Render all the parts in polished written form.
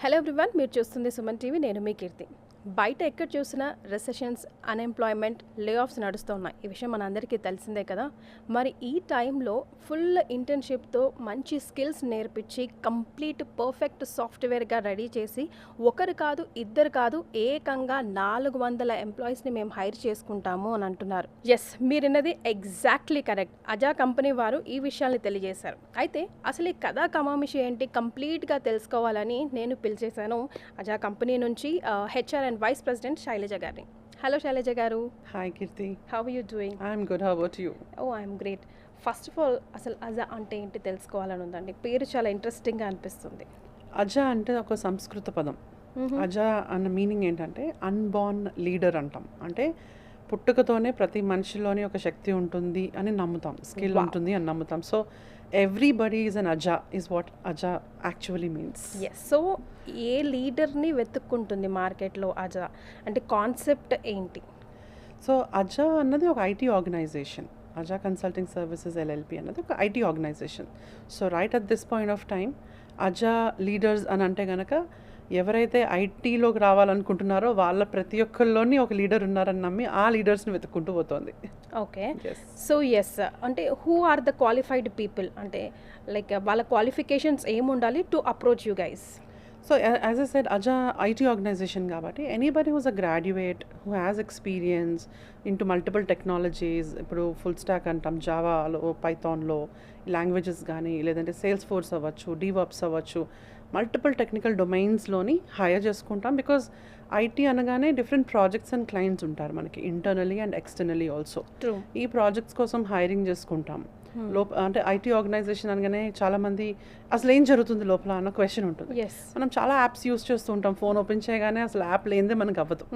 Hello everyone, మీరు చూస్తుంది Suman TV. నేను మీ కీర్తి. బయట ఎక్కడ చూసినా రెసెషన్స్, అన్ఎంప్లాయ్మెంట్, లే ఆఫ్స్ నడుస్తున్నాయి. ఈ విషయం మనందరికీ తెలిసిందే కదా. మరి ఈ టైంలో ఫుల్ ఇంటర్న్షిప్తో మంచి స్కిల్స్ నేర్పించి కంప్లీట్ పర్ఫెక్ట్ సాఫ్ట్వేర్గా రెడీ చేసి ఒకరు కాదు, ఇద్దరు కాదు, ఏకంగా 400 ఎంప్లాయీస్ని మేము హైర్ చేసుకుంటాము అని అంటున్నారు. ఎస్, మీరున్నది ఎగ్జాక్ట్లీ కరెక్ట్. అజా కంపెనీ వారు ఈ విషయాల్ని తెలియజేశారు. అయితే అసలు ఈ కథా కమామిషి ఏంటి కంప్లీట్గా తెలుసుకోవాలని నేను పిలిచేశాను అజా కంపెనీ నుంచి HR and vice president Shailaja గారిని. హలో శైలజ గారు. Hi Keerthi. How are you doing? I'm good. How about you? Oh, I'm great. First of all అసలు అజా అంటే ఏంటి తెలుసుకోవాలని ఉందండి. పేరు చాలా ఇంట్రెస్టింగ్గా అనిపిస్తుంది. అజా అంటే ఒక సంస్కృత పదం. అజా అన్న మీనింగ్ ఏంటంటే అన్బార్న్ లీడర్ అంటాం. అంటే పుట్టుకతోనే ప్రతి మనిషిలోని ఒక శక్తి ఉంటుంది అని నమ్ముతాం, స్కిల్ ఉంటుంది అని నమ్ముతాం. సో ఎవ్రీబడి ఈజ్ అన్ అజా ఈజ్ వాట్ అజా actually means. Yes. So a లీడర్ని వెతుక్కుంటుంది మార్కెట్లో అజా అంటే కాన్సెప్ట్ ఏంటి? సో అజా అన్నది ఒక ఐటీ ఆర్గనైజేషన్. అజా కన్సల్టింగ్ సర్వీసెస్ ఎల్ఎల్పి అన్నది ఒక IT organisation. So right at this point of time అజా లీడర్స్ అని అంటే కనుక ఎవరైతే ఐటీలోకి రావాలనుకుంటున్నారో వాళ్ళ ప్రతి ఒక్కరిలోని ఒక లీడర్ ఉన్నారని నమ్మి ఆ లీడర్స్ని వెతుక్కుంటూ పోతుంది. ఓకే. సో ఎస్, అంటే who are the qualified people, అంటే లైక్ వాళ్ళ క్వాలిఫికేషన్స్ ఏముండాలి to approach you guys? So as I said, Aja IT organization kabatti anybody who's a graduate who has experience into multiple technologies, ఇప్పుడు full stack antam, Java lo, Python lo languages gaani ledante Salesforce avvachu, DevOps avvachu, multiple technical domains loni hire చేసుకుంటాం. Because IT అనగానే different projects and clients ఉంటారు మనకి internally and externally also. ఈ projects కోసం hiring చేసుకుంటాం. అంటే IT organisation అనగానే చాలా మంది అసలు ఏం జరుగుతుంది లోపల అన్న క్వశ్చన్ ఉంటుంది. మనం చాలా యాప్స్ యూస్ చేస్తూ ఉంటాం. ఫోన్ ఓపెన్ చేయగానే అసలు యాప్ లేనిదే మనకు అవ్వదు.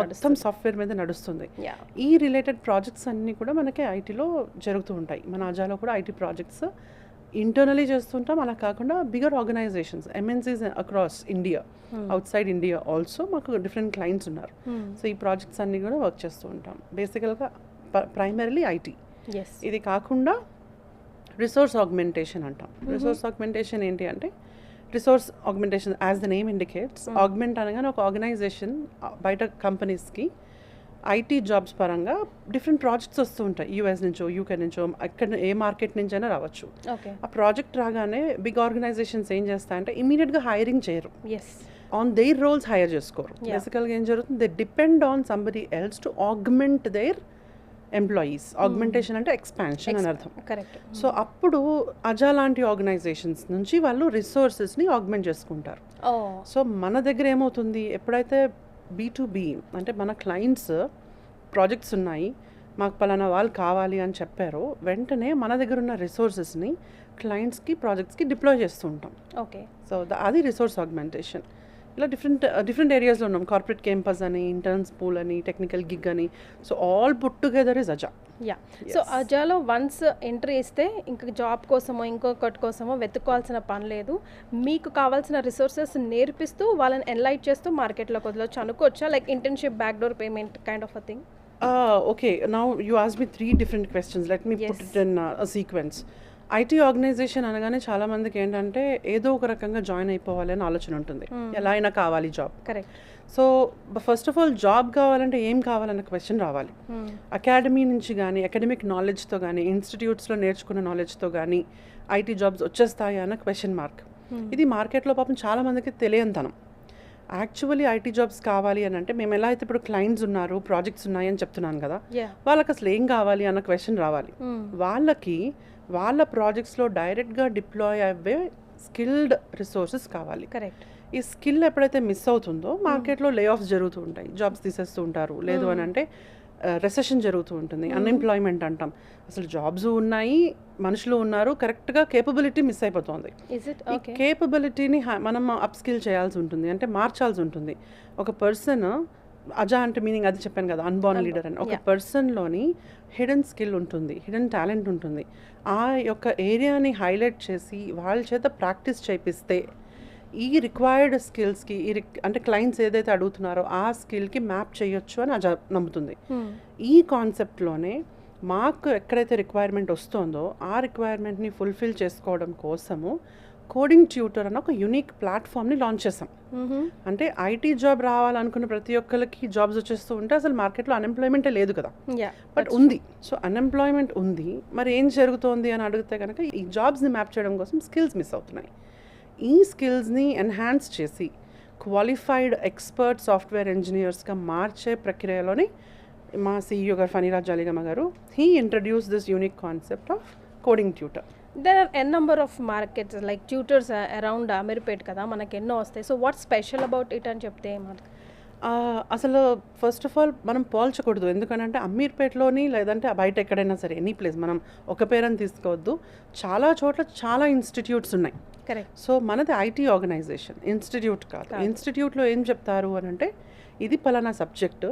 మొత్తం సాఫ్ట్వేర్ మీద నడుస్తుంది. ఈ రిలేటెడ్ ప్రాజెక్ట్స్ అన్నీ కూడా మనకి ఐటీలో జరుగుతూ ఉంటాయి. మన అజాలో కూడా ఐటీ ప్రాజెక్ట్స్ ఇంటర్నలీ చేస్తుంటాం. అలా కాకుండా bigger organisations, MNCs across India, అవుట్ సైడ్ ఇండియా ఆల్సో మాకు డిఫరెంట్ క్లయింట్స్ ఉన్నారు. సో ఈ ప్రాజెక్ట్స్ అన్నీ కూడా వర్క్ చేస్తూ ఉంటాం. బేసికల్గా ప్రైమరీలీ ఐటీ. ఇది కాకుండా రిసోర్స్ ఆగ్మెంటేషన్ అంటాం. రిసోర్స్ ఆగ్మెంటేషన్ ఏంటి అంటే resource augmentation as the name indicates. Augment అనగానే ఒక ఆర్గనైజేషన్ బయట కంపెనీస్కి ఐటీ జాబ్స్ పరంగా డిఫరెంట్ ప్రాజెక్ట్స్ వస్తూ ఉంటాయి. యూఎస్ నుంచో, యూకే నుంచో, ఎక్కడ ఏ మార్కెట్ నుంచైనా రావచ్చు. ఆ ప్రాజెక్ట్ రాగానే బిగ్ ఆర్గనైజేషన్స్ ఏం చేస్తాయంటే ఇమీడియట్గా హైరింగ్ చేయరు, ఆన్ దేర్ రోల్స్ హైర్ చేసుకోరు. బేసికల్గా ఏం జరుగుతుంది, they depend on somebody else to augment there employees. Augmentation అంటే ఎక్స్పాన్షన్ అని అర్థం. సో అప్పుడు అజా లాంటి ఆర్గనైజేషన్స్ నుంచి వాళ్ళు రిసోర్సెస్ని ఆగ్మెంట్ చేసుకుంటారు. సో మన దగ్గర ఏమవుతుంది, ఎప్పుడైతే B2B అంటే మన క్లయింట్స్ ప్రాజెక్ట్స్ ఉన్నాయి, మాకు పలానా వాళ్ళు కావాలి అని చెప్పారో వెంటనే మన దగ్గర ఉన్న రిసోర్సెస్ని క్లయింట్స్కి, ప్రాజెక్ట్స్కి డిప్లాయ్ చేస్తూ ఉంటాం. ఓకే. సో అది రిసోర్స్ ఆగ్మెంటేషన్. ఇలా డిఫరెంట్ ఏరియాస్లో ఉన్నాం. కార్పొరేట్ క్యాంపస్ అని, ఇంటర్న్స్ పూల్ అని, టెక్నికల్ గిగ్ అని. So all put together is అజా. సో అజాలో వన్స్ ఎంట్రీ ఇస్తే ఇంకా జాబ్ కోసమో ఇంకొకటి కోసమో వెతుక్కోవాల్సిన పని లేదు. మీకు కావాల్సిన రిసోర్సెస్ నేర్పిస్తూ వాళ్ళని ఎన్లైట్ చేస్తూ మార్కెట్లోకి వదలొచ్చు అనుకోవచ్చా? Like internship, backdoor payment kind of a thing. Okay, now you asked me 3 different questions. Let me put it in a sequence. IT organisation అనగానే చాలా మందికి ఏంటంటే ఏదో ఒక రకంగా జాయిన్ అయిపోవాలి అని ఆలోచన ఉంటుంది. ఎలా అయినా కావాలి job. Correct. So first of all job కావాలంటే ఏం కావాలన్న క్వశ్చన్ రావాలి. అకాడమీ నుంచి కానీ, అకాడమిక్ నాలెడ్జ్తో కానీ, ఇన్స్టిట్యూట్స్లో నేర్చుకున్న నాలెడ్జ్తో కానీ ఐటీ జాబ్స్ వచ్చేస్తాయా అన్న క్వశ్చన్ మార్క్. ఇది మార్కెట్లో పాపం చాలా మందికి తెలియనితనం. యాక్చువల్లీ ఐటీ జాబ్స్ కావాలి అని అంటే మేము ఎలా అయితే ఇప్పుడు క్లయింట్స్ ఉన్నారు, ప్రాజెక్ట్స్ ఉన్నాయి అని చెప్తున్నాను కదా, వాళ్ళకి అసలు ఏం కావాలి అన్న క్వశ్చన్ రావాలి. వాళ్ళకి వాళ్ళ ప్రాజెక్ట్స్లో డైరెక్ట్గా డిప్లాయ్ అయ్యే స్కిల్డ్ రిసోర్సెస్ కావాలి. కరెక్ట్. ఈ స్కిల్ ఎప్పుడైతే మిస్ అవుతుందో మార్కెట్లో లే ఆఫ్స్ జరుగుతూ ఉంటాయి, జాబ్స్ తీసేస్తూ ఉంటారు. లేదు అని అంటే రెసెషన్ జరుగుతూ ఉంటుంది, అన్ఎంప్లాయ్మెంట్ అంటాం. అసలు జాబ్స్ ఉన్నాయి, మనుషులు ఉన్నారు, కరెక్ట్గా కేపబిలిటీ మిస్ అయిపోతుంది. ఈ కేపబిలిటీని మనం అప్ స్కిల్ చేయాల్సి ఉంటుంది, అంటే మార్చాల్సి ఉంటుంది. ఒక పర్సన్ అజా అంటే మీనింగ్ అది చెప్పాను కదా, అన్బార్న్ లీడర్ అని. ఒక పర్సన్లోని హిడెన్ స్కిల్ ఉంటుంది, హిడెన్ టాలెంట్ ఉంటుంది. ఆ యొక్క ఏరియాని హైలైట్ చేసి వాళ్ళ చేత ప్రాక్టీస్ చేపిస్తే ఈ రిక్వైర్డ్ స్కిల్స్కి అంటే క్లయింట్స్ ఏదైతే అడుగుతున్నారో ఆ స్కిల్కి మ్యాప్ చేయొచ్చు అని అజా నమ్ముతుంది. ఈ కాన్సెప్ట్లోనే మాకు ఎక్కడైతే రిక్వైర్మెంట్ వస్తుందో ఆ రిక్వైర్మెంట్ని ఫుల్ఫిల్ చేసుకోవడం కోసము కోడింగ్ ట్యూటర్ అన్న ఒక యూనిక్ ప్లాట్ఫామ్ని లాంచ్ చేసాం. అంటే ఐటీ జాబ్ రావాలనుకున్న ప్రతి ఒక్కరికి జాబ్స్ వచ్చేస్తూ ఉంటే అసలు మార్కెట్లో అన్ఎంప్లాయ్మెంటే లేదు కదా, బట్ ఉంది. సో అన్ఎంప్లాయ్మెంట్ ఉంది, మరి ఏం జరుగుతోంది అని అడిగితే కనుక ఈ జాబ్స్ని మ్యాప్ చేయడం కోసం స్కిల్స్ మిస్ అవుతున్నాయి. ఈ స్కిల్స్ని ఎన్హాన్స్ చేసి క్వాలిఫైడ్ ఎక్స్పర్ట్ సాఫ్ట్వేర్ ఇంజనీర్స్గా మార్చే ప్రక్రియలోని మా CEO గారు ఫణిరాజ్ జాలిగమ్మ గారు he introduce this unique concept of coding tutor. There are N number of markets like tutors around Ameerpet కదా, మనకు ఎన్నో వస్తాయి. So what special about it అని చెప్తే అసలు ఫస్ట్ ఆఫ్ ఆల్ మనం పోల్చకూడదు, ఎందుకంటే అమీర్పేటలోని లేదంటే బయట ఎక్కడైనా సరే ఎనీ ప్లేస్ మనం ఒక పేరుని తీసుకోవద్దు, చాలా చోట్ల చాలా ఇన్స్టిట్యూట్స్ ఉన్నాయి. కరెక్ట్. సో మనది ఐటీ ఆర్గనైజేషన్, ఇన్స్టిట్యూట్ కాదు. ఇన్స్టిట్యూట్లో ఏం చెప్తారు అని అంటే ఇది పలానా సబ్జెక్టు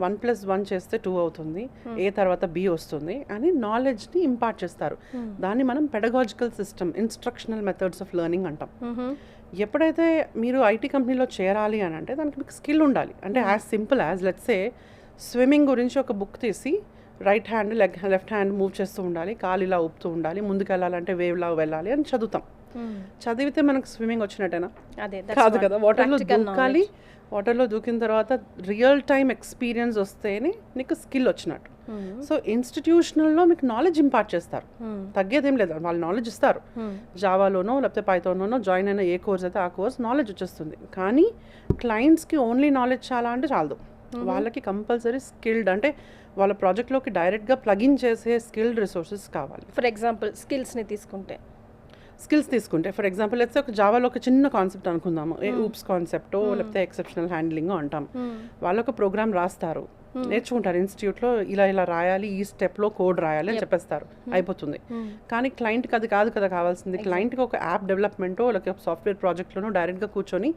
1+1 చేస్తే 2 అవుతుంది, ఏ తర్వాత B వస్తుంది అని నాలెడ్జ్ని ఇంపార్ట్ చేస్తారు. దాన్ని మనం pedagogical system, instructional methods of learning అంటాం. ఎప్పుడైతే మీరు ఐటీ కంపెనీలో చేరాలి అని అంటే దానికి మీకు స్కిల్ ఉండాలి. అంటే as simple as let's say swimming గురించి ఒక బుక్ తీసి right hand left hand move చేస్తూ ఉండాలి, కాలు ఇలా ఊపుతూ ఉండాలి, ముందుకు వెళ్ళాలంటే వేవ్లా వెళ్ళాలి అని చదువుతాం. చదివితే మనకు స్విమ్మింగ్ వచ్చినట్టేనా? కాదు కదా. వాటర్లో దూకాలి, వాటర్లో దూకిన తర్వాత రియల్ టైమ్ ఎక్స్పీరియన్స్ వస్తేనే నీకు స్కిల్ వచ్చినట్టు. సో ఇన్స్టిట్యూషనల్లో మీకు నాలెడ్జ్ ఇంపార్ట్ చేస్తారు, తగ్గేదేం లేదు, వాళ్ళు నాలెడ్జ్ ఇస్తారు. జావాలోనో లేకపోతే పైథాన్లోనో జాయిన్ అయిన ఏ కోర్స్ అయితే ఆ కోర్స్ నాలెడ్జ్ వచ్చేస్తుంది. కానీ క్లయింట్స్కి ఓన్లీ నాలెడ్జ్ చాలా అంటే చాలదు, వాళ్ళకి కంపల్సరీ స్కిల్డ్ అంటే వాళ్ళ ప్రాజెక్ట్లోకి డైరెక్ట్గా ప్లగిన్ చేసే స్కిల్డ్ రిసోర్సెస్ కావాలి. ఫర్ ఎగ్జాంపుల్ స్కిల్స్ తీసుకుంటే ఫర్ ఎగ్జాంపుల్ అయితే ఒక జావాలో ఒక చిన్న కాన్సెప్ట్ అనుకుందాము, ఊప్స్ కాన్సెప్టో లేకపోతే ఎక్సెప్షనల్ హ్యాండ్లింగ్ అంటాం. వాళ్ళు ఒక ప్రోగ్రామ్ రాస్తారు, నేర్చుకుంటారు ఇన్స్టిట్యూట్లో, ఇలా ఇలా రాయాలి, ఈ స్టెప్లో కోడ్ రాయాలి అని చెప్పేస్తారు, అయిపోతుంది. కానీ క్లయింట్కి అది కాదు కదా కావాల్సింది. క్లయింట్కి ఒక యాప్ డెవలప్మెంటో లేకపోతే సాఫ్ట్వేర్ ప్రాజెక్ట్లోనో డైరెక్ట్గా కూర్చొని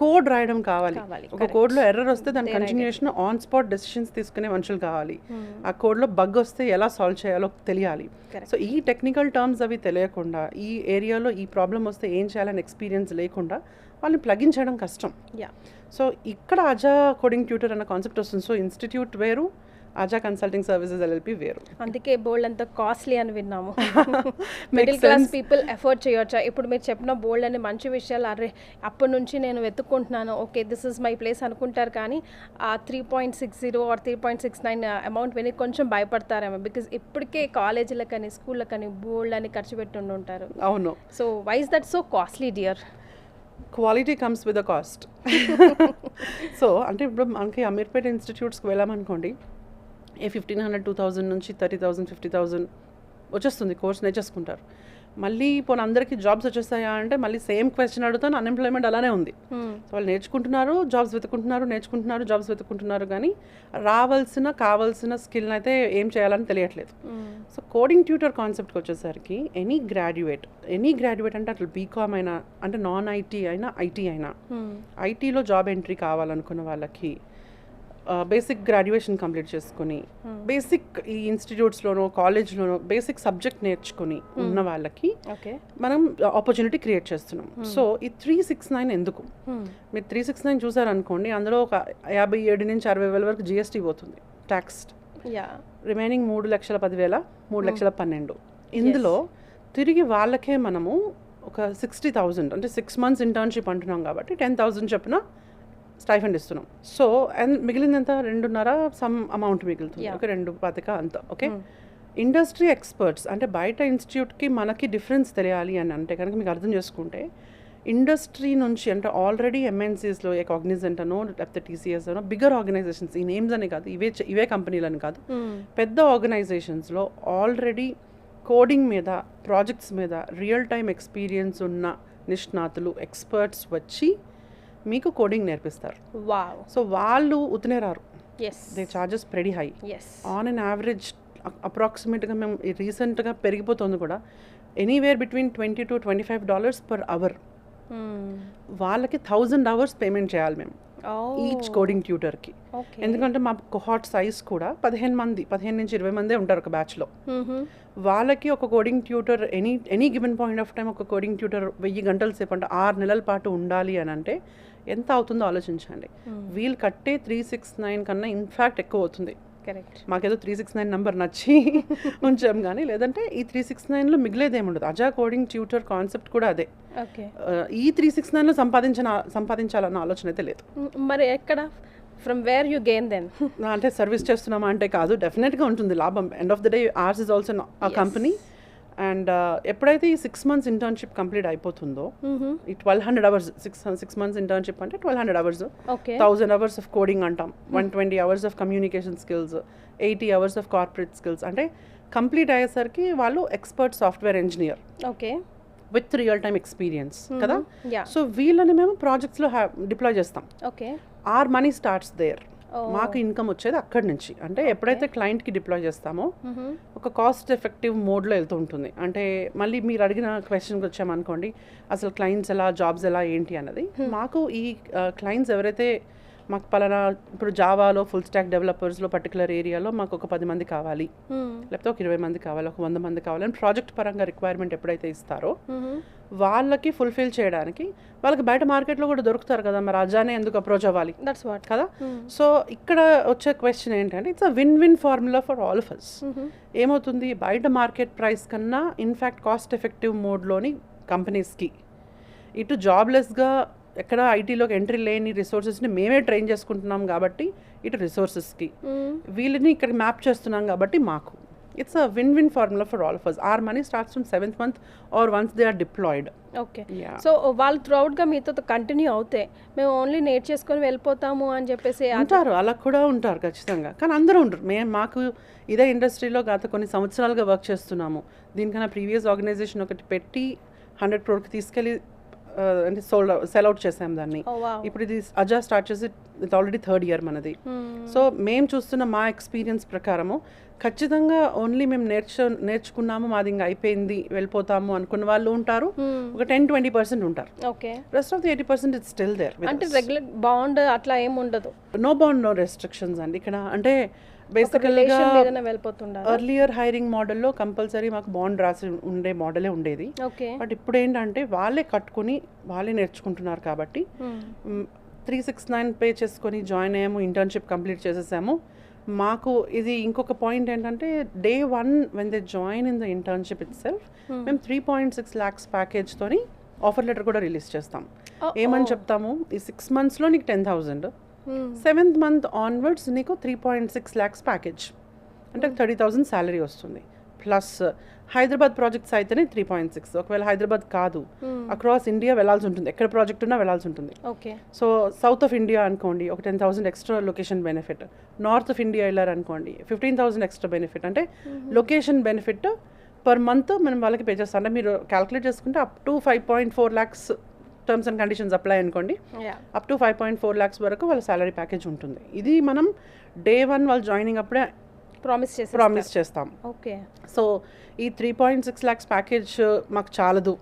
కోడ్ రాయడం కావాలి. ఒక కోడ్లో ఎర్రర్ వస్తే దాని కంటిన్యూషన్ ఆన్ స్పాట్ డెసిషన్స్ తీసుకునే మనుషులు కావాలి. ఆ కోడ్లో బగ్ వస్తే ఎలా సాల్వ్ చేయాలో తెలియాలి. సో ఈ టెక్నికల్ టర్మ్స్ అవి తెలియకుండా, ఈ ఏరియాలో ఈ ప్రాబ్లం వస్తే ఏం చేయాలని ఎక్స్పీరియన్స్ లేకుండా వాళ్ళని ప్లగిన్ చేయడం కష్టం. సో ఇక్కడ ఆజా కోడింగ్ ట్యూటర్ అన్న కాన్సెప్ట్ వస్తుంది. సో ఇన్స్టిట్యూట్ వేరు, ఆజా కన్సల్టింగ్ సర్వీసెస్ LLP వేరు. అందుకే బోల్డ్ అంత కాస్ట్లీ అని విన్నాము. మిడిల్ క్లాస్ పీపుల్ ఎఫోర్డ్ చేయొచ్చా? ఇప్పుడు మీరు చెప్పిన బోల్డ్ అనే మంచి విషయాలు, అరే అప్పటి నుంచి నేను వెతుక్కుంటున్నాను, okay this is my place అనుకుంటారు. కానీ ఆ 3.60 ఆర్ 3.69 అమౌంట్ విని కొంచెం భయపడతారేమో, బికాజ్ ఇప్పటికే కాలేజీలకని స్కూళ్ళకని బోల్డ్ అని ఖర్చు పెట్టి ఉంటారు. అవును. So why is that so costly dear? Quality comes with a cost. So అంటే ఇప్పుడు మనకి అమీర్పేట ఇన్స్టిట్యూట్స్కి వెళ్ళామనుకోండి, 1,500 2,000 నుంచి 30,000 50,000 వచ్చేస్తుంది, కోర్స్ నేర్చేసుకుంటారు. మళ్ళీ పోనీ అందరికీ జాబ్స్ వచ్చేస్తాయా అంటే మళ్ళీ సేమ్ క్వశ్చన్ అడుగుతాను, అన్ఎంప్లాయ్మెంట్ అలానే ఉంది. సో వాళ్ళు నేర్చుకుంటున్నారు, జాబ్స్ వెతుకుంటున్నారు, నేర్చుకుంటున్నారు, జాబ్స్ వెతుకుంటున్నారు, కానీ కావాల్సిన స్కిల్ని అయితే ఏం చేయాలని తెలియట్లేదు. సో కోడింగ్ ట్యూటర్ కాన్సెప్ట్కి వచ్చేసరికి ఎనీ గ్రాడ్యుయేట్ అంటే అట్లా బీకామ్ అయినా, అంటే నాన్ ఐటీ అయినా ఐటీ అయినా, ఐటీలో జాబ్ ఎంట్రీ కావాలనుకున్న వాళ్ళకి బేసిక్ గ్రాడ్యుయేషన్ కంప్లీట్ చేసుకుని బేసిక్ ఈ ఇన్స్టిట్యూట్స్లోనో కాలేజ్లోనో బేసిక్ సబ్జెక్ట్ నేర్చుకుని ఉన్న వాళ్ళకి మనం ఆపర్చునిటీ క్రియేట్ చేస్తున్నాం. సో ఈ 369 ఎందుకు? మీరు 369 చూసారనుకోండి, అందులో ఒక 57 నుంచి 60,000 వరకు GST పోతుంది, ట్యాక్స్. రిమైనింగ్ 3,10,000 3,12,000. ఇందులో తిరిగి వాళ్ళకే మనము ఒక 60,000 అంటే 6 months ఇంటర్న్షిప్ అంటున్నాం కాబట్టి 10,000 చొప్పున స్టైఫండ్ ఇస్తున్నాం. సో అండ్ మిగిలిందంతా 2.5 సమ్ అమౌంట్ మిగులుతుంది, ఒక 2.25 అంత. ఓకే, ఇండస్ట్రీ ఎక్స్పర్ట్స్ అంటే బయట ఇన్స్టిట్యూట్కి మనకి డిఫరెన్స్ తెలియాలి అని అంటే కనుక మీకు అర్థం చేసుకుంటే, ఇండస్ట్రీ నుంచి అంటే ఆల్రెడీ MNCస్లో కాగ్నిజెంట్ అనో లేకపోతే TCS అనో బిగ్గర్ ఆర్గనైజేషన్స్, ఈ నేమ్స్ అని కాదు, ఇవే కంపెనీలని కాదు, పెద్ద ఆర్గనైజేషన్స్లో ఆల్రెడీ కోడింగ్ మీద, ప్రాజెక్ట్స్ మీద రియల్ టైమ్ ఎక్స్పీరియన్స్ ఉన్న నిష్ణాతులు, ఎక్స్పర్ట్స్ వచ్చి మీకు కోడింగ్ నేర్పిస్తారు. సో వాళ్ళు ఉత్తనే రారు, they charges very high. On an average అప్రాక్సిమేట్గా మేము రీసెంట్గా పెరిగిపోతుంది కూడా, anywhere between $20 to $25 per hour. వాళ్ళకి 1,000 hours పేమెంట్ చేయాలి మేము ఈచ్ కోడింగ్ ట్యూటర్కి. ఎందుకంటే మా కోహార్ట్ సైజ్ కూడా 15 నుంచి 20 మందే ఉంటారు ఒక బ్యాచ్లో. వాళ్ళకి ఒక coding tutor any given point of time ఒక కోడింగ్ ట్యూటర్ 1000 గంటల సేపు అంటే 6 నెలల పాటు ఉండాలి అని అంటే ఎంత అవుతుందో ఆలోచించండి. వీళ్ళు కట్టే 369 కన్నా ఇన్ఫ్యాక్ట్ ఎక్కువ అవుతుంది. కరెక్ట్. మాకేదో 369 నెంబర్ నచ్చి ఉంచాం కానీ, లేదంటే ఈ 369లో మిగిలేదేముండదు. అజా కోడింగ్ ట్యూటర్ కాన్సెప్ట్ కూడా అదే. ఓకే. ఈ 369లో సంపాదించాలన్న ఆలోచన అయితే లేదు. మరి ఎక్కడ from where you gain then? అంటే సర్వీస్ చేస్తున్నామా అంటే కాదు, డెఫినెట్గా ఉంటుంది లాభం. End of the day ours is also a company. And ఎప్పుడైతే ఈ 6 months ఇంటర్న్షిప్ కంప్లీట్ అయిపోతుందో, ఈ 1200 hours, 6 months ఇంటర్న్షిప్ అంటే 1200 hours, 1000 hours ఆఫ్ కోడింగ్ అంటాం, 120 hours of communication skills, 80 hours of corporate skills, అంటే కంప్లీట్ అయ్యేసరికి వాళ్ళు expert software engineer okay with real time experience కదా. సో వీళ్ళని మేము ప్రాజెక్ట్స్లో డిప్లాయ్ చేస్తాం. Okay. Our money starts there. మాకు ఇన్కమ్ వచ్చేది అక్కడి నుంచి. అంటే ఎప్పుడైతే క్లయింట్కి డిప్లాయ్ చేస్తామో ఒక కాస్ట్ ఎఫెక్టివ్ మోడ్లో వెళ్తూ ఉంటుంది. అంటే మళ్ళీ మీరు అడిగిన క్వశ్చన్కి వచ్చామనుకోండి, అసలు క్లయింట్స్ ఎలా, జాబ్స్ ఎలా, ఏంటి అన్నది. మాకు ఈ క్లయింట్స్ ఎవరైతే మాకు పలానా ఇప్పుడు జావాలో ఫుల్ స్టాక్ డెవలపర్స్లో పర్టికులర్ ఏరియాలో మాకు ఒక 10 మంది కావాలి, లేకపోతే ఒక 20 మంది కావాలి, ఒక 100 మంది కావాలి అని ప్రాజెక్ట్ పరంగా రిక్వైర్మెంట్ ఎప్పుడైతే ఇస్తారో వాళ్ళకి ఫుల్ఫిల్ చేయడానికి వాళ్ళకి బయట మార్కెట్లో కూడా దొరుకుతారు కదా, మరి అజానే ఎందుకు అప్రోచ్ అవ్వాలి కదా. సో ఇక్కడ వచ్చే క్వశ్చన్ ఏంటంటే it's a win win formula for all of us. ఏమవుతుంది, బయట మార్కెట్ ప్రైస్ కన్నా ఇన్ఫ్యాక్ట్ కాస్ట్ ఎఫెక్టివ్ మోడ్లోని కంపెనీస్కి ఇటు జాబ్లెస్గా ఎక్కడ ఐటీలోకి ఎంట్రీ లేని రిసోర్సెస్ని మేమే ట్రైన్ చేసుకుంటున్నాం కాబట్టి ఇటు రిసోర్సెస్కి వీళ్ళని ఇక్కడ మ్యాప్ చేస్తున్నాం కాబట్టి మాకు it's a win win formula for all of us. Our money starts from 7th month or once they are deployed. Okay. So వాళ్ళు త్రూఅవుట్గా మీతో కంటిన్యూ అవుతే మేము ఓన్లీ నేర్చేసుకొని వెళ్ళిపోతాము అని చెప్పేసి అంటారు. అలా కూడా ఉంటారు ఖచ్చితంగా, కానీ అందరూ ఉంటారు. మాకు ఇదే ఇండస్ట్రీలో గత కొన్ని సంవత్సరాలుగా వర్క్ చేస్తున్నాము. దీనికన్నా ప్రీవియస్ ఆర్గనైజేషన్ ఒకటి పెట్టి 100 crore తీసుకెళ్ళి అంటే సెల్ అవుట్ చేసాం దాన్ని. ఇప్పుడు ఇది అజా స్టార్ట్ చేసి ఇది ఆల్రెడీ 3rd year మనది. సో మేము చూస్తున్న మా ఎక్స్పీరియన్స్ ప్రకారము ఖచ్చితంగా ఓన్లీ మేము నేర్చుకున్నాము, మాది ఇంకా అయిపోయింది వెళ్ళిపోతాము అనుకున్న వాళ్ళు ఉంటారు. ఒక 10-20% ఉంటారు. Okay. Rest of the 80% it's still there. అంటే రెగ్యులర్ బాండ్ అట్లా ఏం ఉండదు? నో బాండ్, నో రెస్ట్రిక్షన్స్ అండి ఇక్కడ. అంటే బేసికల్గా ఎర్లియర్ హైరింగ్ మోడల్లో కంపల్సరీ మాకు బాండ్ రాసి ఉండే మోడలే ఉండేది. బట్ ఇప్పుడు ఏంటంటే వాళ్ళే కట్టుకుని వాళ్ళే నేర్చుకుంటున్నారు కాబట్టి 369 పే చేసుకొని జాయిన్ అయ్యాము, ఇంటర్న్షిప్ కంప్లీట్ చేసేసాము. మాకు ఇది ఇంకొక పాయింట్ ఏంటంటే day 1 when they join in the internship it self మేము 3.6 lakhs ప్యాకేజ్తోని ఆఫర్ లెటర్ కూడా రిలీజ్ చేస్తాం. ఏమని చెప్తాము, ఈ 6 monthsలో నీకు 10,000, 7th month ఆన్వర్డ్స్ నీకు 3.6 lakhs ప్యాకేజ్ అంటే 30,000 శాలరీ వస్తుంది. ప్లస్ హైదరాబాద్ ప్రాజెక్ట్స్ అయితేనే 3.6. ఒకవేళ హైదరాబాద్ కాదు, అక్రాస్ ఇండియా వెళ్ళాల్సి ఉంటుంది, ఎక్కడ ప్రాజెక్ట్ ఉన్నా వెళ్ళాల్సి ఉంటుంది. సో సౌత్ ఆఫ్ ఇండియా అనుకోండి ఒక 10,000 extra location benefit. North of India వెళ్ళారు అనుకోండి 15,000 ఎక్స్ట్రా బెనిఫిట్. అంటే లొకేషన్ బెనిఫిట్ పర్ మంత్ మనం వాళ్ళకి పే చేస్తాం. అంటే మీరు క్యాల్కులేట్ చేసుకుంటే up to 5.4 lakhs terms and conditions apply అనుకోండి, అప్ టు 5.4 lakhs వరకు వాళ్ళ శాలరీ ప్యాకేజ్ ఉంటుంది. ఇది మనం day 1 వాళ్ళు జాయినింగ్ అప్పుడే ప్రామిస్ చేస్తాం. ఓకే. సో ఈ 3.6 lakhs ప్యాకేజ్ మాకు చాలదు,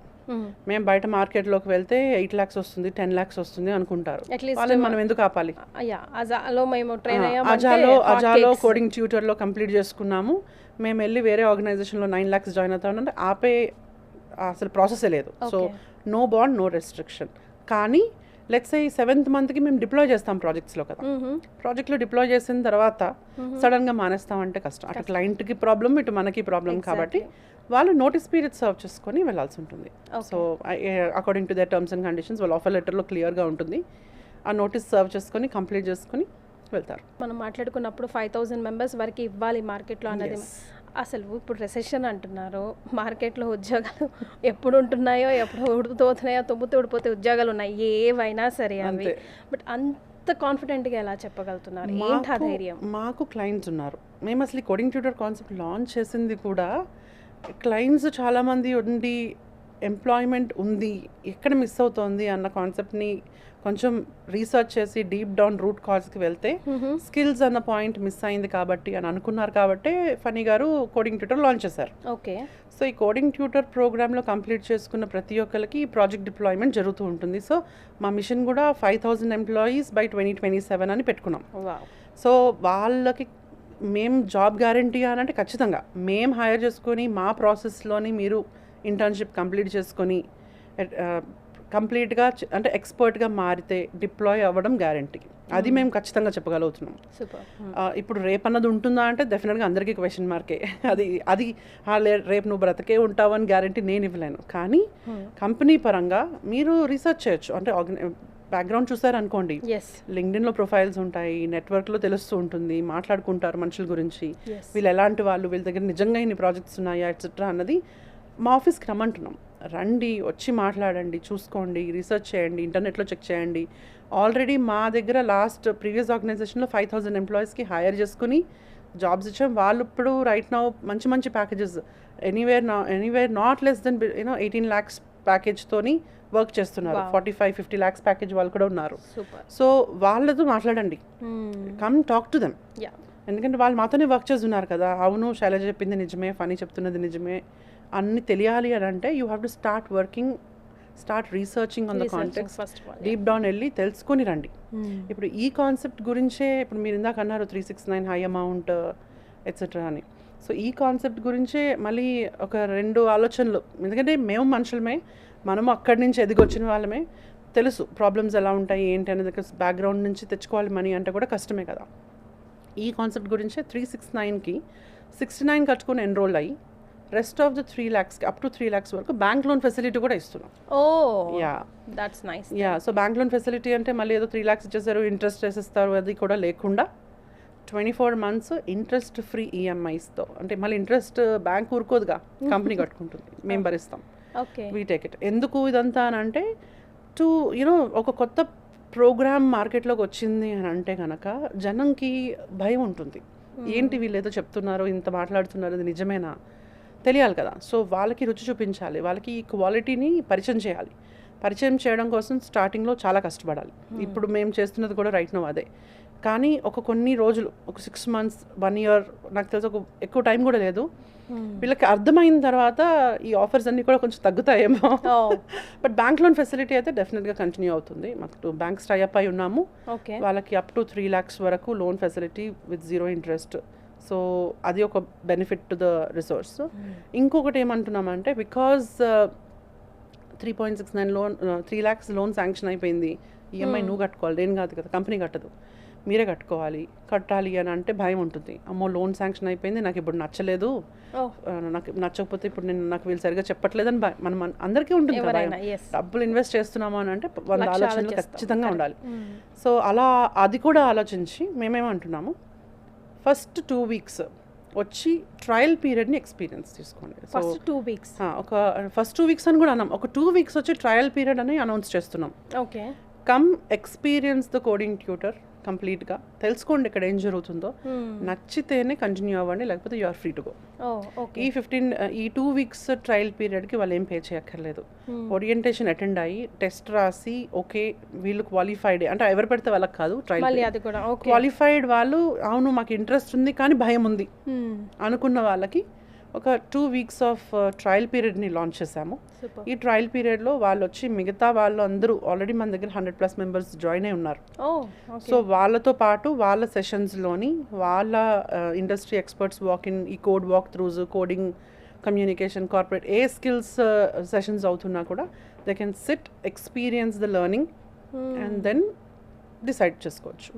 మేము బయట మార్కెట్లోకి వెళ్తే 8 lakhs వస్తుంది, 10 lakhs వస్తుంది అనుకుంటారు. వాళ్ళని మనం ఎందుకు ఆపాలి? అజాలో కోడింగ్ ట్యూటర్లో కంప్లీట్ చేసుకున్నాము, మేము వెళ్ళి వేరే ఆర్గనైజేషన్లో 9 lakhs జాయిన్ అవుతామంటే ఆపే అసలు ప్రాసెసే లేదు. So no bond, no restriction. కానీ లెట్స్ సే 7th monthకి మేము డిప్లాయ్ చేస్తాం ప్రాజెక్ట్స్లో కదా, ప్రాజెక్ట్లో డిప్లాయ్ చేసిన తర్వాత సడన్గా మానేస్తామంటే కష్టం. అటు క్లయింట్కి ప్రాబ్లం, ఇటు మనకి ప్రాబ్లం. కాబట్టి వాళ్ళు నోటీస్ పీరియడ్ సర్వ్ చేసుకొని వెళ్ళాల్సి ఉంటుంది. So according to their terms and conditions వాళ్ళ ఆఫర్ లెటర్లో క్లియర్గా ఉంటుంది. ఆ నోటీస్ సర్వ్ చేసుకొని కంప్లీట్ చేసుకొని వెళ్తారు. మనం మాట్లాడుకున్నప్పుడు 5,000 members వరకు ఇవ్వాలి మార్కెట్లో అన్నది. అసలు ఇప్పుడు రెసెషన్ అంటున్నారు, మార్కెట్లో ఉద్యోగాలు ఎప్పుడు ఉంటున్నాయో, ఎప్పుడు ఉడుకుతోతున్నాయో, తుడిపోతే ఉద్యోగాలు ఉన్నాయి ఏవైనా సరే అవి. బట్ అంత కాన్ఫిడెంట్గా ఎలా చెప్పగలుగుతున్నారు? ఏంటి ఆ ధైర్యం? మాకు క్లయింట్స్ ఉన్నారు. మేము అసలు కోడింగ్ ట్యూటర్ కాన్సెప్ట్ లాంచ్ చేసింది కూడా క్లయింట్స్ చాలామంది ఉండి ఎంప్లాయ్మెంట్ ఉంది, ఎక్కడ మిస్ అవుతోంది అన్న కాన్సెప్ట్ని కొంచెం రీసెర్చ్ చేసి డీప్ డౌన్ రూట్ కాజ్కి వెళ్తే స్కిల్స్ అన్న పాయింట్ మిస్ అయింది కాబట్టి అని అనుకున్నారు. కాబట్టి ఫనీ గారు కోడింగ్ ట్యూటర్ లాంచ్ చేశారు. ఓకే. సో ఈ కోడింగ్ ట్యూటర్ ప్రోగ్రాంలో కంప్లీట్ చేసుకున్న ప్రతి ఒక్కరికి ఈ ప్రాజెక్ట్ డిప్లాయ్మెంట్ జరుగుతూ ఉంటుంది. సో మా మిషన్ కూడా 5,000 employees by 2027 అని పెట్టుకున్నాం. సో వాళ్ళకి మేము జాబ్ గ్యారంటీ అని అంటే ఖచ్చితంగా మేము హైర్ చేసుకొని మా ప్రాసెస్లోని మీరు ఇంటర్న్షిప్ కంప్లీట్ చేసుకొని కంప్లీట్గా అంటే ఎక్స్పర్ట్గా మారితే డిప్లాయ్ అవ్వడం గ్యారంటీ. అది మేము ఖచ్చితంగా చెప్పగలుగుతున్నాం. సూపర్. ఇప్పుడు రేపు అన్నది ఉంటుందా అంటే డెఫినెట్గా అందరికీ క్వశ్చన్ మార్కే. అది రేపు నువ్వు బ్రతకే ఉంటావు అని గ్యారంటీ నేను ఇవ్వలేను. కానీ కంపెనీ పరంగా మీరు రీసెర్చ్ చేయొచ్చు. అంటే బ్యాక్గ్రౌండ్ చూసారనుకోండి, లింక్డ్ఇన్లో ప్రొఫైల్స్ ఉంటాయి, నెట్వర్క్లో తెలుస్తూ ఉంటుంది, మాట్లాడుకుంటారు మనుషుల గురించి, వీళ్ళు ఎలాంటి వాళ్ళు, వీళ్ళ దగ్గర నిజంగా ఇన్ని ప్రాజెక్ట్స్ ఉన్నాయా ఎట్సెట్రా అన్నది. మా ఆఫీస్కి రమ్మంటున్నాం, రండి, వచ్చి మాట్లాడండి, చూసుకోండి, రీసెర్చ్ చేయండి, ఇంటర్నెట్లో చెక్ చేయండి. ఆల్రెడీ మా దగ్గర ప్రీవియస్ ఆర్గనైజేషన్లో 5,000 ఎంప్లాయీస్కి హైర్ చేసుకుని జాబ్స్ ఇచ్చాం. వాళ్ళు ఇప్పుడు రైట్ నౌ మంచి మంచి packages anywhere not less than 18 lakhs ప్యాకేజ్తోని వర్క్ చేస్తున్నారు. 45-50 lakhs ప్యాకేజ్ వాళ్ళు కూడా ఉన్నారు. సో వాళ్ళతో మాట్లాడండి, కమ్ టాక్ టు దెమ్. ఎందుకంటే వాళ్ళు మాతోనే వర్క్ చేస్తున్నారు కదా. అవును, శైలజ చెప్పింది నిజమే, ఫనీ చెప్తున్నది నిజమే, అన్ని తెలియాలి అని అంటే you have to start researching on the context, deep down వెళ్ళి తెలుసుకొని రండి. ఇప్పుడు ఈ కాన్సెప్ట్ గురించే, ఇప్పుడు మీరు ఇందాక అన్నారు 369 హై అమౌంట్ ఎట్సెట్రా అని. సో ఈ కాన్సెప్ట్ గురించే మళ్ళీ ఒక 2 ఆలోచనలు. ఎందుకంటే మేము మనుషులమే, మనము అక్కడి నుంచి ఎదిగొచ్చిన వాళ్ళమే, తెలుసు ప్రాబ్లమ్స్ ఎలా ఉంటాయి ఏంటి అనేది. బ్యాక్గ్రౌండ్ నుంచి తెచ్చుకోవాలి మనీ అంటే కూడా కష్టమే కదా. ఈ కాన్సెప్ట్ గురించే 369కి 69 కట్టుకుని ఎన్రోల్ అయ్యి rest of the 3 lakhs up to 3 lakhs వరకు బ్యాంక్ లోన్ ఫెసిలిటీ కూడా ఇస్తున్నాం. That's nice. So bank loan facility అంటే మళ్ళీ ఏదో 3 lakhs ఇచ్చేసారు, ఇంట్రెస్ట్ వేసేస్తారు, అది కూడా లేకుండా 24 months ఇంట్రెస్ట్ ఫ్రీ ఈఎంఐస్తో. అంటే మళ్ళీ ఇంట్రెస్ట్ బ్యాంక్ ఊరుకోదుగా, కంపెనీ కట్టుకుంటుంది, మేము భరిస్తాం. We take it. ఎందుకు ఇదంతా అని అంటే ఒక కొత్త ప్రోగ్రామ్ మార్కెట్లోకి వచ్చింది అని అంటే కనుక జనంకి భయం ఉంటుంది. ఏంటి వీళ్ళు ఏదో చెప్తున్నారు, ఇంత మాట్లాడుతున్నారు, అది నిజమేనా తెలియాలి కదా. సో వాళ్ళకి రుచి చూపించాలి, వాళ్ళకి ఈ క్వాలిటీని పరిచయం చేయాలి. పరిచయం చేయడం కోసం స్టార్టింగ్లో చాలా కష్టపడాలి. ఇప్పుడు మేము చేస్తున్నది కూడా రైట్ నో అదే. కానీ కొన్ని రోజులు, ఒక 6 months 1 year, నాకు తెలిసి ఎక్కువ టైం కూడా లేదు, వీళ్ళకి అర్థమైన తర్వాత ఈ ఆఫర్స్ అన్నీ కూడా కొంచెం తగ్గుతాయేమో. బట్ బ్యాంక్ లోన్ ఫెసిలిటీ అయితే డెఫినెట్గా కంటిన్యూ అవుతుంది. మాకు బ్యాంక్స్ టైఅప్ అయి ఉన్నాము, వాళ్ళకి అప్ టు 3 lakhs వరకు loan facility with 0 interest. So అది ఒక బెనిఫిట్ టు ద రిసోర్స్. ఇంకొకటి ఏమంటున్నామంటే, because 3.69 loan 3 lakhs loan sanction అయిపోయింది, ఈఎంఐ నువ్వు కట్టుకోవాలి, నేను కాదు కదా, కంపెనీ కట్టదు, మీరే కట్టాలి అని అంటే భయం ఉంటుంది. అమ్మో లోన్ శాంక్షన్ అయిపోయింది, నాకు ఇప్పుడు నచ్చలేదు, నాకు నచ్చకపోతే ఇప్పుడు నాకు వీళ్ళు సరిగా చెప్పట్లేదని మనం అందరికీ ఉంటుంది కదా. డబ్బులు ఇన్వెస్ట్ చేస్తున్నాము అని అంటే 100 ఆలోచనలు ఖచ్చితంగా ఉండాలి. సో అలా అది కూడా ఆలోచించి మేమేమంటున్నాము, ఫస్ట్ 2 weeks వచ్చి ట్రయల్ పీరియడ్ని ఎక్స్పీరియన్స్ తీసుకోండి. సో ఫస్ట్ 2 weeks అని కూడా అన్నాం, ఒక 2 weeks వచ్చి ట్రయల్ పీరియడ్ అని అనౌన్స్ చేస్తున్నాం. Come experience the coding tutor కంప్లీట్గా, తెలుసుకోండి ఇక్కడ ఏం జరుగుతుందో, నచ్చితేనే కంటిన్యూ అవ్వండి, లేకపోతే you are free to go. ఈ 2 weeks ట్రయల్ పీరియడ్కి వాళ్ళు ఏం పే చేయక్కర్లేదు. ఓరియంటేషన్ అటెండ్ అయ్యి టెస్ట్ రాసి ఓకే వీళ్ళు క్వాలిఫైడ్, అంటే ఎవరు పెడితే వాళ్ళకి కాదు, ట్రయల్ క్వాలిఫైడ్ వాళ్ళు, అవును మాకు ఇంట్రెస్ట్ ఉంది కానీ భయం ఉంది అనుకున్న వాళ్ళకి ఒక 2 weeks ఆఫ్ ట్రయల్ పీరియడ్ని లాంచ్ చేశాము. ఈ ట్రయల్ పీరియడ్లో వాళ్ళు వచ్చి, మిగతా వాళ్ళు అందరూ ఆల్రెడీ మన దగ్గర 100+ members జాయిన్ అయి ఉన్నారు. సో వాళ్ళతో పాటు వాళ్ళ సెషన్స్లోని వాళ్ళ ఇండస్ట్రీ ఎక్స్పర్ట్స్ ఈ code walkthroughs, coding, communication, corporate ఏ స్కిల్స్ సెషన్స్ అవుతున్నా కూడా they can sit, experience the learning and then decide చేసుకోవచ్చు.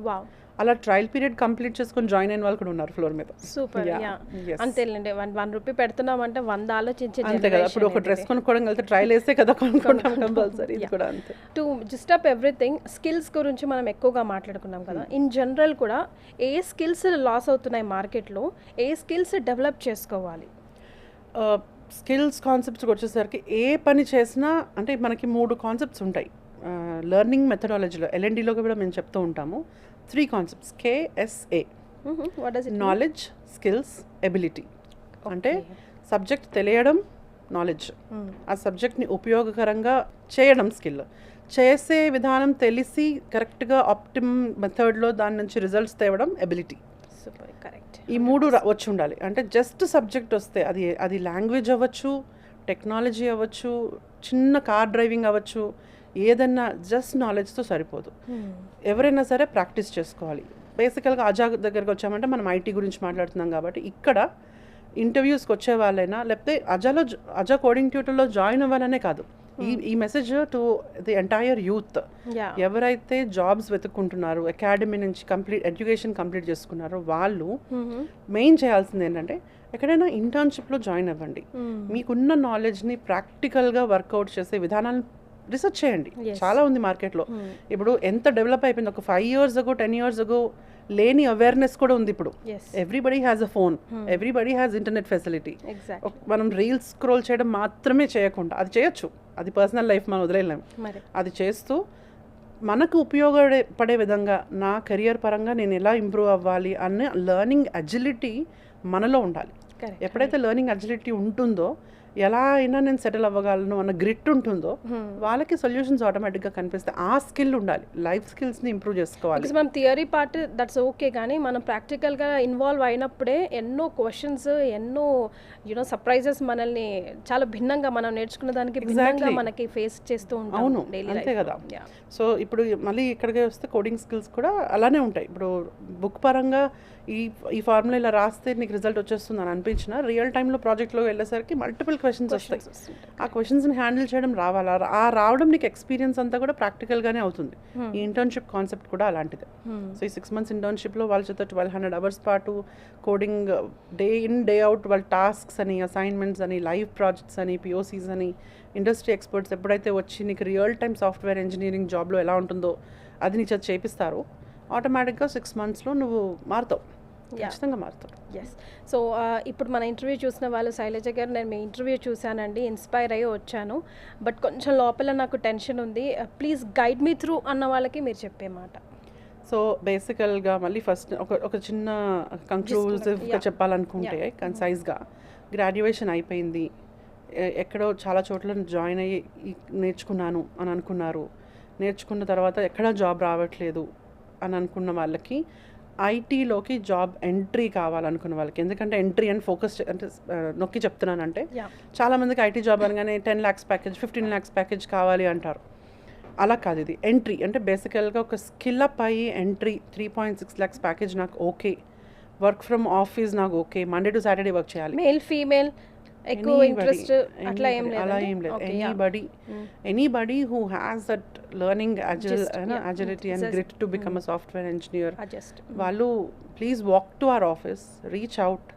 అలా ట్రయల్ పీరియడ్ కంప్లీట్ చేసుకొని జాయిన్ అయిన వాళ్ళు కూడా ఉన్నారు ఫ్లోర్ మీద. సూపర్. అంతేలేండి, 1 రూపీ పెడుతున్నామంటే 100 ఆలోచించే అంతే కదా. ఇప్పుడు ఒక డ్రెస్ కొనుక్కోవడం వెళ్తే ట్రయల్ వేస్తే కదా కొనుక్కుంటాం కంపల్సరీ, ఇది కూడా అంతే. To just up everything, skills గురించి మనం ఎక్కువగా మాట్లాడుకున్నాం కదా. ఇన్ జనరల్ కూడా ఏ స్కిల్స్ లాస్ అవుతున్నాయి మార్కెట్లో, ఏ స్కిల్స్ డెవలప్ చేసుకోవాలి? స్కిల్స్ కాన్సెప్ట్స్కి వచ్చేసరికి ఏ పని చేసినా అంటే మనకి 3 కాన్సెప్ట్స్ ఉంటాయి లెర్నింగ్ మెథడాలజీలో. LNDలో కూడా మేము చెప్తూ ఉంటాము 3 concepts, KSA. Knowledge, skills, ability. అంటే సబ్జెక్ట్ తెలియడం నాలెడ్జ్, ఆ సబ్జెక్ట్ని ఉపయోగకరంగా చేయడం స్కిల్, చేసే విధానం తెలిసి కరెక్ట్గా ఆప్టిమ్ మెథడ్లో దాని నుంచి రిజల్ట్స్ తేవడం ఎబిలిటీ. ఈ 3 వచ్చి ఉండాలి. అంటే జస్ట్ సబ్జెక్ట్ వస్తే అది లాంగ్వేజ్ అవ్వచ్చు, టెక్నాలజీ అవ్వచ్చు, చిన్న కార్ డ్రైవింగ్ అవ్వచ్చు, ఏదన్నా జస్ట్ నాలెడ్జ్తో సరిపోదు. ఎవరైనా సరే ప్రాక్టీస్ చేసుకోవాలి. బేసికల్గా అజా దగ్గరికి వచ్చామంటే మనం ఐటీ గురించి మాట్లాడుతున్నాం కాబట్టి, ఇక్కడ ఇంటర్వ్యూస్కి వచ్చే వాళ్ళైనా లేకపోతే అజా కోడింగ్ ట్యూటర్లో జాయిన్ అవ్వాలనే కాదు, ఈ message to the entire youth. Yeah ఎవరైతే జాబ్స్ వెతుక్కుంటున్నారో, అకాడమీ నుంచి ఎడ్యుకేషన్ కంప్లీట్ చేసుకున్నారో వాళ్ళు మెయిన్ చేయాల్సింది ఏంటంటే ఎక్కడైనా ఇంటర్న్షిప్లో జాయిన్ అవ్వండి. మీకున్న నాలెడ్జ్ని ప్రాక్టికల్గా వర్కౌట్ చేసే విధానాలను రీసెర్చ్ చేయండి. చాలా ఉంది మార్కెట్లో. ఇప్పుడు ఎంత డెవలప్ అయిపోయింది. ఒక 5 years ago 10 years ago లేని అవేర్నెస్ కూడా ఉంది ఇప్పుడు. Everybody has a phone, everybody has internet facility. మనం రీల్స్ స్క్రోల్ చేయడం మాత్రమే చేయకుండా, అది చేయొచ్చు, అది పర్సనల్ లైఫ్ మనం వదిలేలేం. అది చేస్తూ మనకు ఉపయోగపడే విధంగా నా కెరియర్ పరంగా నేను ఎలా ఇంప్రూవ్ అవ్వాలి అన్న లెర్నింగ్ అజిలిటీ మనలో ఉండాలి. ఎప్పుడైతే లెర్నింగ్ అజిలిటీ ఉంటుందో, ఎలా అయినా నేను సెటిల్ అవ్వగలను అన్న గ్రిట్ ఉంటుందో, వాళ్ళకి సొల్యూషన్స్ ఆటోమేటిక్గా కనిపిస్తాయి. ఆ స్కిల్ ఉండాలి, లైఫ్ స్కిల్స్ని ఇంప్రూవ్ చేసుకోవాలి. మనం థియరీ పార్ట్ దట్స్ ఓకే, కానీ మనం ప్రాక్టికల్గా ఇన్వాల్వ్ అయినప్పుడే ఎన్నో క్వశ్చన్స్, ఎన్నో సర్ప్రైజెస్ మనల్ని చాలా భిన్నంగా మనం నేర్చుకున్న దానికి భిన్నంగా మనకి ఫేస్ చేస్తూ ఉంటాం. అవును, అంతే కదా. సో ఇప్పుడు మళ్ళీ ఇక్కడికి వస్తే కోడింగ్ స్కిల్స్ కూడా అలానే ఉంటాయి. ఇప్పుడు బుక్ పరంగా ఈ ఫార్ములా ఇలా రాస్తే నీకు రిజల్ట్ వచ్చేస్తుంది అని అనిపించిన, రియల్ టైంలో ప్రాజెక్ట్లో వెళ్ళేసరికి మల్టిపుల్ క్వశ్చన్స్ వస్తాయి. ఆ క్వశ్చన్స్ని హ్యాండిల్ చేయడం రావాలా, ఆ రావడం నీకు ఎక్స్పీరియన్స్ అంతా కూడా ప్రాక్టికల్గానే అవుతుంది. ఈ ఇంటర్న్షిప్ కాన్సెప్ట్ కూడా అలాంటిదే. సో ఈ 6 months ఇంటర్న్షిప్లో వాళ్ళ చేత 1200 hours పాటు coding day in day out వాళ్ళ టాస్క్స్ అని, అసైన్మెంట్స్ అని, లైవ్ ప్రాజెక్ట్స్ అని, POCs అని, ఇండస్ట్రీ ఎక్స్పర్ట్స్ ఎప్పుడైతే వచ్చి నీకు రియల్ టైమ్ సాఫ్ట్వేర్ ఇంజనీరింగ్ జాబ్లో ఎలా ఉంటుందో అది నీ చేత చేపిస్తారో, ఆటోమేటిక్గా 6 monthsలో నువ్వు మారుతావు, ఖచ్చితంగా మారుతావు. ఎస్. సో ఇప్పుడు మన ఇంటర్వ్యూ చూసిన వాళ్ళు, శైలజ గారు నేను మీ ఇంటర్వ్యూ చూశానండి, ఇన్స్పైర్ అయ్యి వచ్చాను, బట్ కొంచెం లోపల నాకు టెన్షన్ ఉంది, ప్లీజ్ గైడ్ మీ త్రూ అన్న వాళ్ళకి మీరు చెప్పే మాట. సో బేసికల్గా మళ్ళీ ఫస్ట్ ఒక చిన్న కంక్లూజివ్గా చెప్పాలనుకుంటే, కన్సైజ్గా గ్రాడ్యుయేషన్ అయిపోయింది, ఎక్కడో చాలా చోట్ల జాయిన్ అయ్యి నేర్చుకున్నాను అని అనుకున్నారు, నేర్చుకున్న తర్వాత ఎక్కడా జాబ్ రావట్లేదు అని అనుకున్న వాళ్ళకి, ఐటీలోకి జాబ్ ఎంట్రీ కావాలనుకున్న వాళ్ళకి, ఎందుకంటే ఎంట్రీ అండ్ ఫోకస్ అంటే నొక్కి చెప్తున్నానంటే, చాలామందికి ఐటీ జాబ్ అనగానే 10 lakhs ప్యాకేజ్, 15 lakhs ప్యాకేజ్ కావాలి అంటారు. అలా కాదు, ఇది ఎంట్రీ అంటే బేసికల్గా ఒక స్కిల్ అప్ అయ్యి ఎంట్రీ. 3.6 lakhs ప్యాకేజ్ నాకు ఓకే, వర్క్ ఫ్రమ్ ఆఫీస్ నాకు okay, Monday to Saturday work చేయాలి, మేల్ ఫీమేల్ ఎక్కువ ఇంట్రెస్ట్ అట్లా ఏం లేదు. Anybody who has that learning agility and grit to become a software engineer, వాళ్ళు please walk to our office, reach out,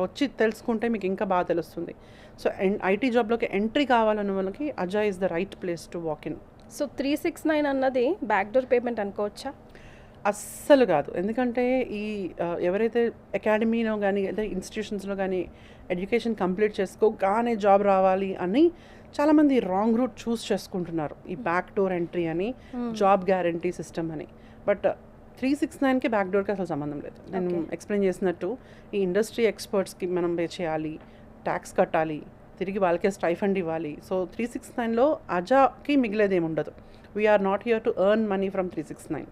వచ్చి తెలుసుకుంటే మీకు ఇంకా బాగా తెలుస్తుంది. సో ఐటీ జాబ్లోకి ఎంట్రీ కావాలన్న వాళ్ళకి Aja is the right place to walk in. So 369 అన్నది బ్యాక్డోర్ పేమెంట్ అనుకోవచ్చా? అస్సలు కాదు. ఎందుకంటే ఎవరైతే అకాడమీలో కానీ లేదా ఇన్స్టిట్యూషన్స్లో కానీ ఎడ్యుకేషన్ కంప్లీట్ చేసుకోగానే జాబ్ రావాలి అని చాలామంది రాంగ్ రూట్ చూస్ చేసుకుంటున్నారు, ఈ బ్యాక్ డోర్ ఎంట్రీ అని, జాబ్ గ్యారంటీ సిస్టమ్ అని. బట్ 369కి బ్యాక్ డోర్కి అసలు సంబంధం లేదు. నేను ఎక్స్ప్లెయిన్ చేసినట్టు ఈ ఇండస్ట్రీ ఎక్స్పర్ట్స్కి మనం పే చేయాలి, ట్యాక్స్ కట్టాలి, తిరిగి వాళ్ళకే స్టైఫండ్ ఇవ్వాలి. సో 369లో అజాకి మిగిలేది ఏమి ఉండదు. We are not here to earn money from 369.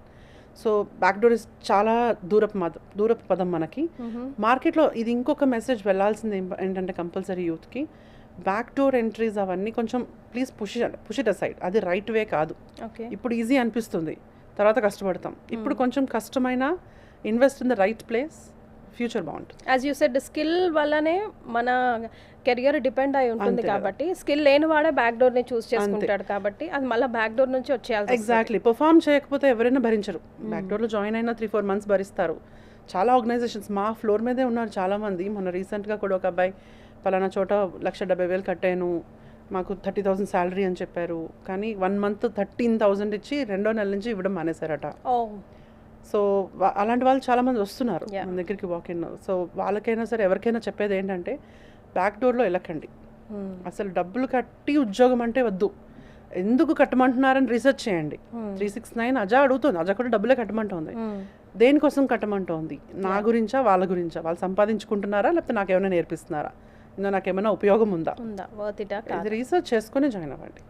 So backdoor is చాలా దూరపు పదం మనకి. మార్కెట్లో ఇది ఇంకొక మెసేజ్ వెళ్ళాల్సింది ఏంటంటే కంపల్సరీ యూత్కి, బ్యాక్డోర్ ఎంట్రీస్ అవన్నీ కొంచెం ప్లీజ్ పుష్ ఇట్ అసైడ్. అది రైట్ వే కాదు. ఇప్పుడు ఈజీ అనిపిస్తుంది, తర్వాత కష్టపడతాం. ఇప్పుడు కొంచెం కష్టమైన invest in the right place, future బాగుంటుంది. యాజ్ యూ సెడ్, స్కిల్ వల్లనే మన కెరియర్ డిపెండ్ అయి ఉంటుంది కాబట్టి, స్కిల్ లేని వాడే బ్యాక్ డోర్ ని చూస్ చేసుకుంటాడు కాబట్టి అది మళ్ళీ బ్యాక్ డోర్ నుంచి వచ్చేయాలి. ఎగ్జాక్ట్లీ. పర్ఫార్మ్ చేయకపోతే ఎవరైనా భరించరు. బ్యాక్ డోర్లో జాయిన్ అయినా 3-4 months భరిస్తారు. చాలా ఆర్గనైజేషన్స్ మా ఫ్లోర్ మీదే ఉన్నారు చాలామంది. మొన్న రీసెంట్గా కూడా ఒక అబ్బాయి పలానా చోట 1,70,000 కట్టాను, మాకు 30,000 శాలరీ అని చెప్పారు, కానీ 1 month 13,000 ఇచ్చి 2వ నెల నుంచి ఇవ్వడం మానేశారట. సో అలాంటి వాళ్ళు చాలామంది వస్తున్నారు మన దగ్గరికి వాకిన్. సో వాళ్ళకైనా సరే ఎవరికైనా చెప్పేది ఏంటంటే, బ్యాక్ డోర్లో వెళ్ళకండి. అసలు డబ్బులు కట్టి ఉద్యోగం అంటే వద్దు. ఎందుకు కట్టమంటున్నారని రీసెర్చ్ చేయండి. 369 అజా అడుగుతుంది, అజా కూడా డబ్బులే కట్టమంటుంది. దేనికోసం కట్టమంటోంది? నా గురించా వాళ్ళ గురించా? వాళ్ళు సంపాదించుకుంటున్నారా లేకపోతే నాకేమైనా నేర్పిస్తున్నారా? నాకేమైనా ఉపయోగం ఉందా? రీసెర్చ్ చేసుకుని జాయిన్ అవ్వండి.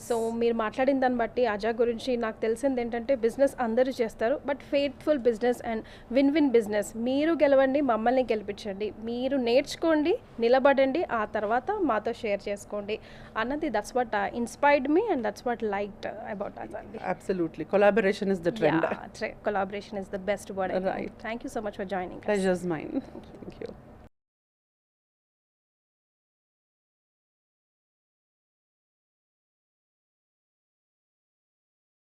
సో మీరు మాట్లాడిన దాన్ని బట్టి అజా గురించి నాకు తెలిసింది ఏంటంటే, బిజినెస్ అందరూ చేస్తారు, but faithful business and win win business. మీరు గెలవండి, మమ్మల్ని గెలిపించండి, మీరు నేర్చుకోండి, నిలబడండి, ఆ తర్వాత మాతో షేర్ చేసుకోండి అన్నది. That's what inspired me and that's what liked about Aja. Absolutely. Collaboration is the trend. Collaboration is the best word. Right. Thank you so much for joining us. Pleasure's mine. Thank you.